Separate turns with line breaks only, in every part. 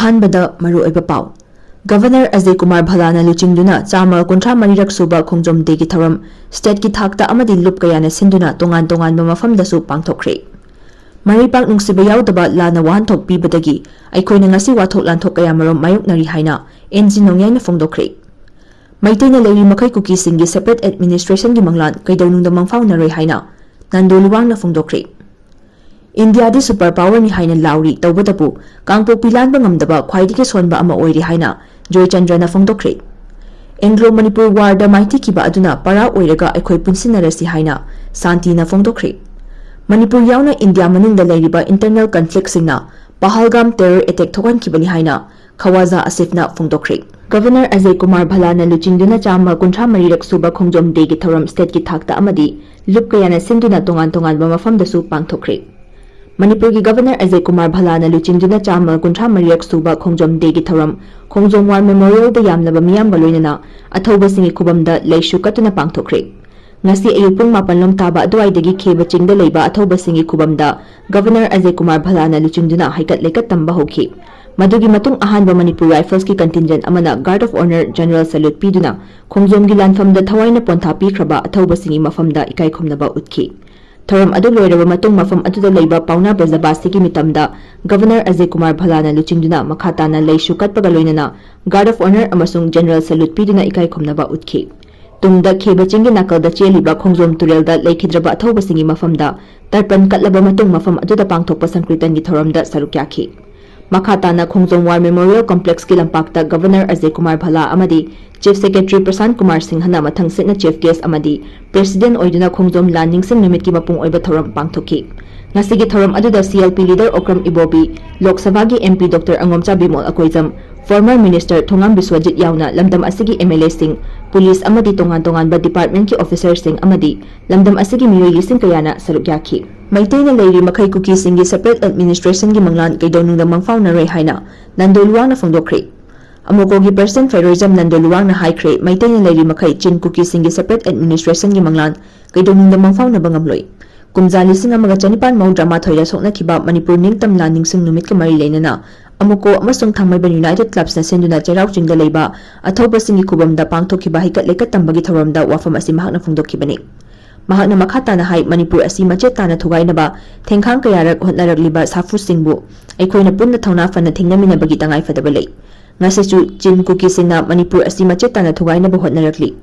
Ahanbada Maruoiba Pau. Governor Ajay Kumar Bhalana Luchingduna Chama Kuntra Marirak Suba Khongjom Degi Tharam State ki Thakta Amadi Lup Kayana Sinduna Tongan Mafamdasu Pangthokre. Maripak Nungsiba Yaudaba Lana Wahanthok Pibadagi Aikoina Ngasi Wathok Lanthok Kayamarom Mayoknari Haina Enjin Nongyana Phongdokre. Metei na Leiri Makhei Kuki Singgi Separate Administration gi Manglan KEIDOUNUNGDA Mangfao Naroi Haina Nando Luwang na Phongdokre. India di superpower ni haina lauri tawbatapu kangpo pilan bangamdaba khwaidiki sonba ama oiri haina Joy Chandra na phongdokre. Anglo Manipur war da maiti kiba aduna para oiraga aikhoi punsinarasi haina Santi na phongdokre. Manipur yauna India manungda leiriba internal conflict singna Pahalgam terror attack thokan kibani haina Khawaja Asif na phongdokre. Governor Ajay Kumar Bhalana Luchingduna Chama Kuntra Marirak Suba Khongjom Degi Tharam State ki Thakta Amadi Lup Kayana Sinduna Tongan Mafamdasu Pangthokre. Manipur ki Governor Ajay Kumar Bhalana Luchingduna Chama Kuntra Marirak Suba Khongjom Degi Tharam Khongjom War Memorial da Yamnaba Miyam Galoinana Athoba Singi Kubamda Leishu Katuna Pangthokre. Ngasi ayupung mapanlom taba aduaidagi kheba chingda leiba Athoba Singi Kubamda Governor Ajay Kumar Bhalana Luchingduna haikat lekat tamba hoki. Madugi matung ahanba Manipur Rifles ki contingent amana Guard of Honor General Salute piduna Khongjom gi lanfamda thawaina pontha pikraba Athoba Singi mafamda ikai khomnaba utki. Tharam adu loiraba matung mafam aduda leiba pauna bazabasi ki mitamda Governor Ajay Kumar Bhalana Luchingduna makhatana leishu katpaga loinana Guard of Honor amasung General Salute piduna ikai khomnaba utki. Tungda kheba chingi nakalda cheliba Khongjom turelda leikhidraba Athoba Singi mafamda tarpan katlaba matung mafam aduda pangthokpa sankritan gi thoramda saruk yakhi. Makhatana Khongjom War Memorial Complex ki lampakta Governor Ajay Kumar Bhala amadi Chief Secretary Prasant Kumar Singh hana mathang sitna Chief Guest amadi President oiduna Khongjom Lan Ningsing Numit ki mapung oiba thoram pangthoki. Ngasigi thoram aduda CLP leader Okram Ibobi, Lok Sabha gi MP Dr. Angomcha Bimol Akoijam, former Minister Thongam Biswajit yauna lamdam asigi MLA Singh, Police amadi tongan ba department ki officer Singh amadi lamdam asigi miyoy lising kayana saruk yakhi. Metei na Leiri Makhei Kuki Singgi Separate Administration gi Manglan KEIDOUNUNGDA Mangfao Naroi haina Nando Luwang na phongdokre. Amoko gi Person Federalism Nando Luwang na haikre Metei na Leiri Makhei Chin Kuki Singgi Separate Administration gi Manglan KEIDOUNUNGDA Mangfao na bangamloi. Kumja lising amaga chanipan maudrama thoira sokna kiba Manipur ningtam la ningsing numit ka mari leinana amoko amasung thangmaiban United Clubs na senduna cherau chingda leiba Athoba Singi kubamda pangthokhiba haikat lekat tambagi thoramda wafam asi mahakna phongdokhibani. Mahakna makhatana hai Manipur asi machet tana thugainaba thengkhang kayarak hotnaragliba safu singbu aikoina punna thongna fana thingnaminabagi tangai fadaba lei. Ngasichu Chin Kuki Singna Manipur asi machet tana thugainaba hotnarakli.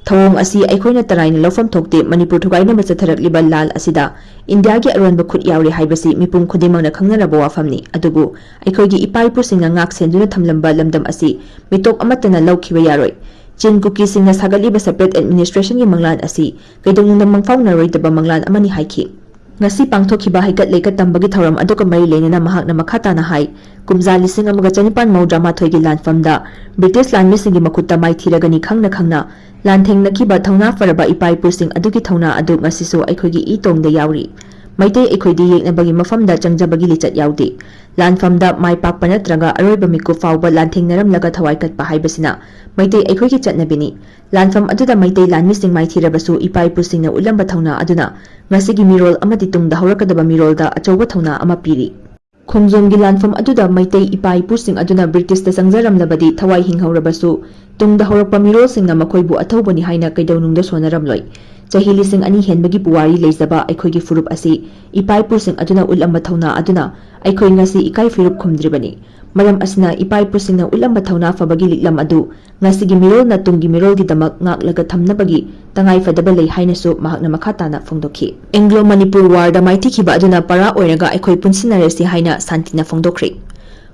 Thawong asi aikoina taraina lofam thokte Manipur thugainaba chatharakliba lal asida India gi aronba khut yauri haibasi mipum khudimangna khangnaraba wafamni adubu aikoigi ipaipu singna ngak senduna thamlamba lamdam asi mitok amatana laukhiba yaroi. Chin Kuki Singna sagaliba Separate Administration gi Manglan asi KEIDOUNUNGDA Mangfao Naroi daba Manglan amani haiki. Ngasi pangthokhiba haikat lekat tambagi thoram aduka mari leinana mahakna makhatana hai kumja lising amaga chanipan maudrama thoigi lanfamda British land misingi makutta mai thiragani khangna lan thengna kiba thongna faraba ipaipu sing adugi thongna adu ngasiso aikoigi itongda yauri. Metei aikoidi yeknabagi mafamda changjabagi lichat yaudi. Lanfamda mai pakpa natraga aroiba miku fauba lanthengnaramlaga thawai katpa haibasina Metei aikoigi chatnabini. Lanfam aduda Metei lan mising mai thirabasu ipaipu singna ulamba thongna aduna ngasigi mirol amadi tungda haurakadaba mirolda achauba thongna ama piri. Khongjom gi lanfam aduda Metei ipaipu sing aduna British ta sangjaramlabadi thawai hinghaurabasu tungda haurakpa mirol singna makoibu athobani haina KEIDOUNUNGDA sonaramloi. Chahi lising ani henbagi puwari leizaba aikoigi furup asi ipaipu sing aduna ulamba thongna aduna aikoi ngasi ikai firup khumdribani. Maram asina ipaipu singna ulamba thongna fabagi liklam adu ngasigi mirol na tungi mirol gi damak ngaklaga thamnabagi tangai fadaba lei hainasu mahakna makhatana phongdokhi. Anglo Manipur war da maiti khiba aduna para oiraga aikoi punsinaresi haina Santina phongdokre.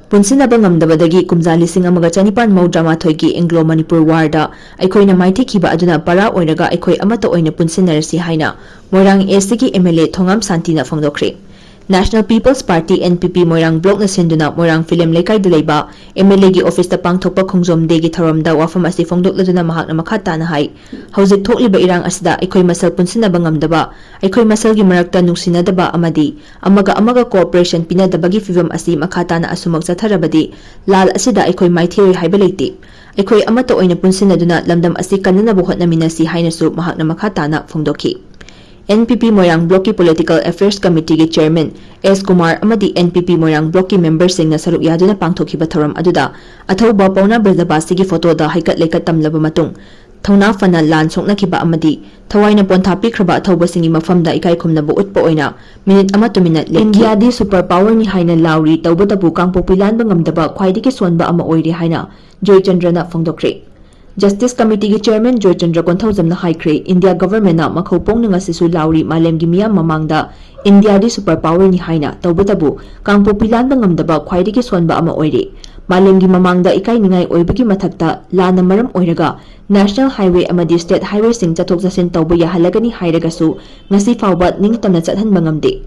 Punsinaba ngamdabadagi kumja lising amaga chanipan maudrama thoigi Anglo Manipur war da aikoina maiti khiba aduna para oiraga aikoi amata oina punsinarasi haina Moirang SC MLA Thongam Santina phongdokre. National People's Party NPP Moirang Block na senduna Moirang Film Lekai Duleiba MLA gi office ta pangthokpa Khongjom Degi Tharamda wafam asi phongdokladuna mahakna makhatana hai hauzik thokliba irang asida aikoi masal punsinaba ngamdaba aikoi masal gi marakta nungsinadaba amadi amaga cooperation pinadabagi fivam asi makhatana asumak chatharabadi lal asida aikoi maithiri haiba leiti aikoi amata oina punsinaduna lamdam asi kanana hotnaminasi hainasu mahakna makhatana phongdokhi. NPP Moirang Block ki Political Affairs Committee ki Chairman S. Kumar amadi NPP Moirang Block ki members singna saruk yaduna pangthokhiba thoram aduda athauba Pauna Bradabasi ki photo da haikat leikat tamlaba matung Thona fana lan soknakiba amadi thawaina ponthapi khraba thauba singi mafamda ikai khumnaba utpa oina minute ama to minute le India di super power ni haina lauri tawbatabu kangpokpi lanba ngamdaba khwaidiki sonba ama oiri haina Joy Chandrana phongdokre Justice Committee ki Chairman Joy Chandra Konthaujamna haikre India government na makhau pongnga sisu lauri malemgi miyam mamangda India di super power ni haina tawbatabu kangpokpi lanba ngamdaba khwaidiki sonba ama oiri Malemgi mamangda ikai ningai oibagi mathakta lana maram oiraga National Highway amadi State Highway sing chathok chasin tawba yahalagani hairagasu ngasi fawba ningtamna chathanba ngamde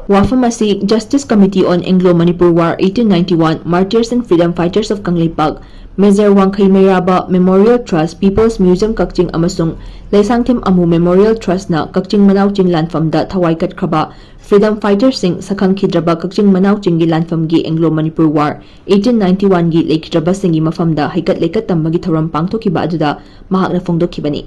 Wafam asi Justice Committee on Anglo-Manipur War 1891 Martyrs and Freedom Fighters of Kangleipak Mezer Wangkhai Meiraba Memorial Trust People's Museum Kakching amasung Laisangthim Amu Memorial Trust na Kakching Manawching Lanfamda thawai katkraba Freedom Fighters sing sakhang khidraba Kakching Manawching gi Lanfam gi Anglo-Manipur War 1891 gi lekhidraba singi mafamda haikat leikat tammagi thoram pangthokiba aduda mahakna phongdokhibani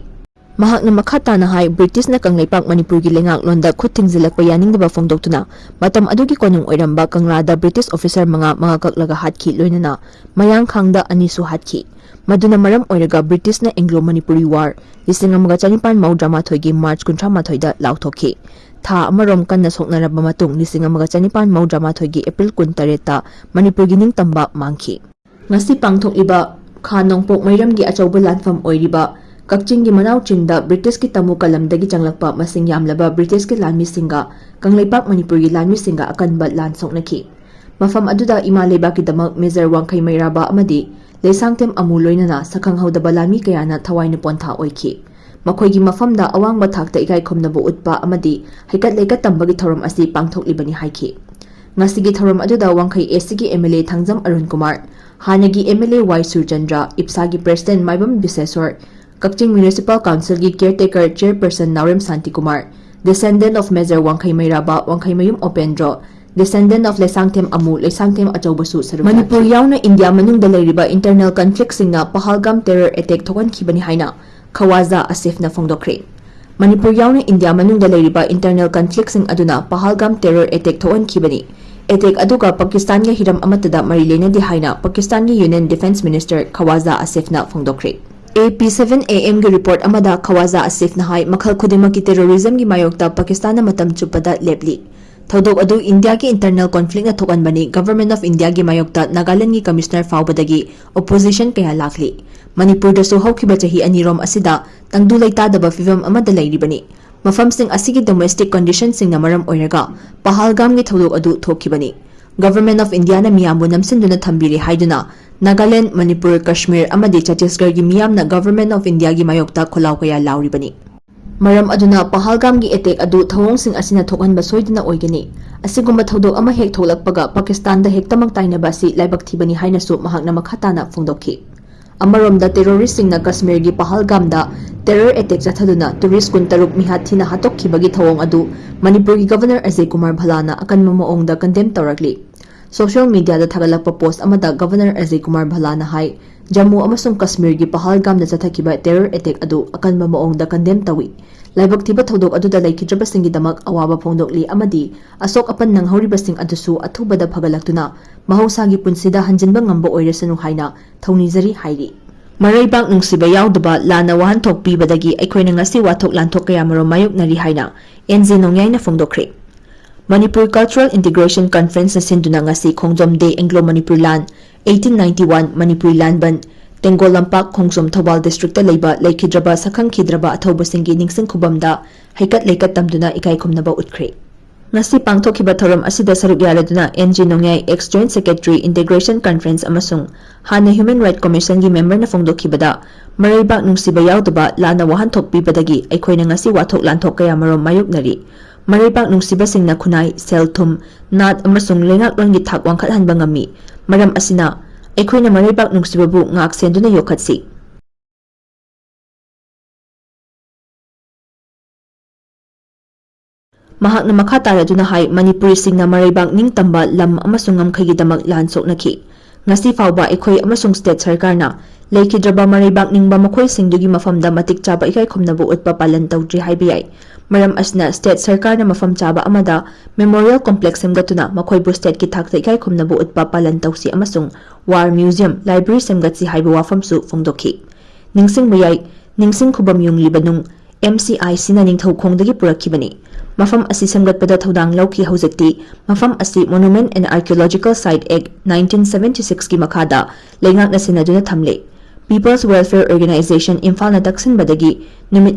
Mahakna makhata na hai British na Kangleipak Manipur gi lengak londa khut thingzilakpa yaningdaba phongdoktuna matam adugi konung oiramba Kanglada British officer mga kaklaga hatkhi loinana mayang khangda anisu hatkhi maduna maram oiraga British na Anglo-Manipuri War 1994 gi March 18 da lauthokhi tha amarom kanna soknaraba matung 1994 gi April 18 ta Manipur gi ningtamba mangkhi ngasi pangthokliba Khanongpok Mairam gi achauba lanfam oiriba Kakching gi Manawching da British ki tamu kalamdagi changlakpa masing yamlaba British ki lanmi singa Kangleipak Manipur gi lanmi singa akanba lan soknaki mafam aduda imaleba ki damak Mezer Wangkhai Meiraba amadi Laisangthim Amu loinana sakhang haudaba lanmi kayana thawaina pontha oikhi makhoi gi mafamda awangba thakta ikai khomnabu utpa amadi haikat leikat tambagi thoram asi pangthoklibani haikhi ngasigi thoram aduda Wangkhai SC MLA Thangjam Arun Kumar hanagi MLA Y Surchandra Ipsagi President Maibam Biseswar Kakching Municipal Council ki Caretaker Chairperson Naurem Santi Kumar, descendant of Mezer Wangkhai Meiraba, Wangkhai Mayum Opendro, descendant of Laisangthim Amu, Laisangthim Achaubasu Saruk. Manipur yauna India manungda leiriba internal conflict singa Pahalgam terror attack thokan khibani haina Khawaja Asif na phongdokre. Manipur yauna India manungda leiriba internal conflict sing aduna Pahalgam terror attack thokan khibani. Attack aduga Pakistan ga hiram amatada mari lenadi haina Pakistan gi Union Defense Minister Khawaja Asif na phongdokre. AP7 AM gi report amada Khawaja Asif na hai makhal khudimaki terrorism gi mayokta Pakistan na matam chupada lepli thodok adu India ki internal conflict na thokan bani Government of India gi mayokta Nagaland gi commissioner faubadagi opposition kaya lakli Manipur da so hawkiba chahi anirom asida tangdu laita daba fivam amada lairibani mafam sing asigi domestic conditions sing na maram oiraga Pahalgam gi thodok adu thokibani Government of India na miyambu namsinduna thambiri haiduna Nagaland, Manipur, Kashmir, amadi Chhattisgarh gi miyam na Government of India gi mayokta kholaw kaya lauribani. Maram aduna Pahalgam gi attack adu thawong sing asina thokhanba soiduna oigani. Asigumba thodok ama hek tholakpaga Pakistan da hek tamak taina basi laibak thibani haina su mahakna makhatana phongdokhi. Amarom da terrorist sing na Kashmir gi Pahalgam da terror attack chathaduna tourist kun taruk mihat thina hatokhiba gi thawong adu Manipur gi Governor Ajay Kumar Bhalana akan mamoong da condemn tawrakli. Social media da thagalakpa post amada Governor Ajay Kumar Bhalana hai Jammu amasung Kashmir gi Pahalgam da chathakiba terror attack adu akanba maong da condemn tawi laibak thiba thodok adu da laikhidraba singi damak awaba phongdokli amadi asok apan nang horiba sing adusu athuba da phagalaktuna mahausa gi punsida hanjinba ngamba oirasanu haina thaunijari hairi Maraibak nungsiba yaudaba lana wahan thokpi badagi aikhoina ngasi wathok lanthok kaya maro mayoknari haina NZ nongyai na phongdokre Manipur Cultural Integration Conference na sinduna ngasi Khongjom Day Anglo-Manipur Land 1891 Manipur Land Ban Tengol Lampak Khongjom Thawal District ta leiba laikhidraba sakhang khidraba athauba singi ningsing khubamda haikat leikat tamduna ikai khumnaba utkre ngasi pangthokhiba thoram asida saruk yaraduna NG Nongyai ex Joint Secretary Integration Conference amasung hana Human Rights Commission gi member na phongdokibada Maraibak nungsiba yaudaba lana wahan thokpi badagi aikhoina ngasi wathok lanthok kaya marom mayoknari Maraibak nungsiba singna khunai selthum nat amasung lengak longi thak wangkhat hanba ngami maram asina aikhoina Maraibak nungsibabu ngak senduna yokhatsi mahakna makha taraduna hai Manipuri singna Maraibak ningtamba lam amasung ngamkhai gi damak lan soknaki ngasi fauba ekhoi amasung state sarkarna leikidraba maribak ningba makhoi singdugi mafamda matik chaba ikai khomnabu utpa palan tawdri haibiyai maram asna state sarkarna mafam chaba amada memorial complex semgatuna makhoibu state ki thakta ikai khomnabu utpa palan tawsi amasung war museum library semgatsi haibu wafamsu fongdokhi ningsing bayai ningsing khubam yung libanung MCI sina ningthau khongdagi purakhibani mafam asi semgatpada thodang lauki hojekti mafam asi Monument and Archaeological Site Act 1976 ki makhada leingak na sinaduna thamle People's Welfare Organization Imphal na daksin badagi numit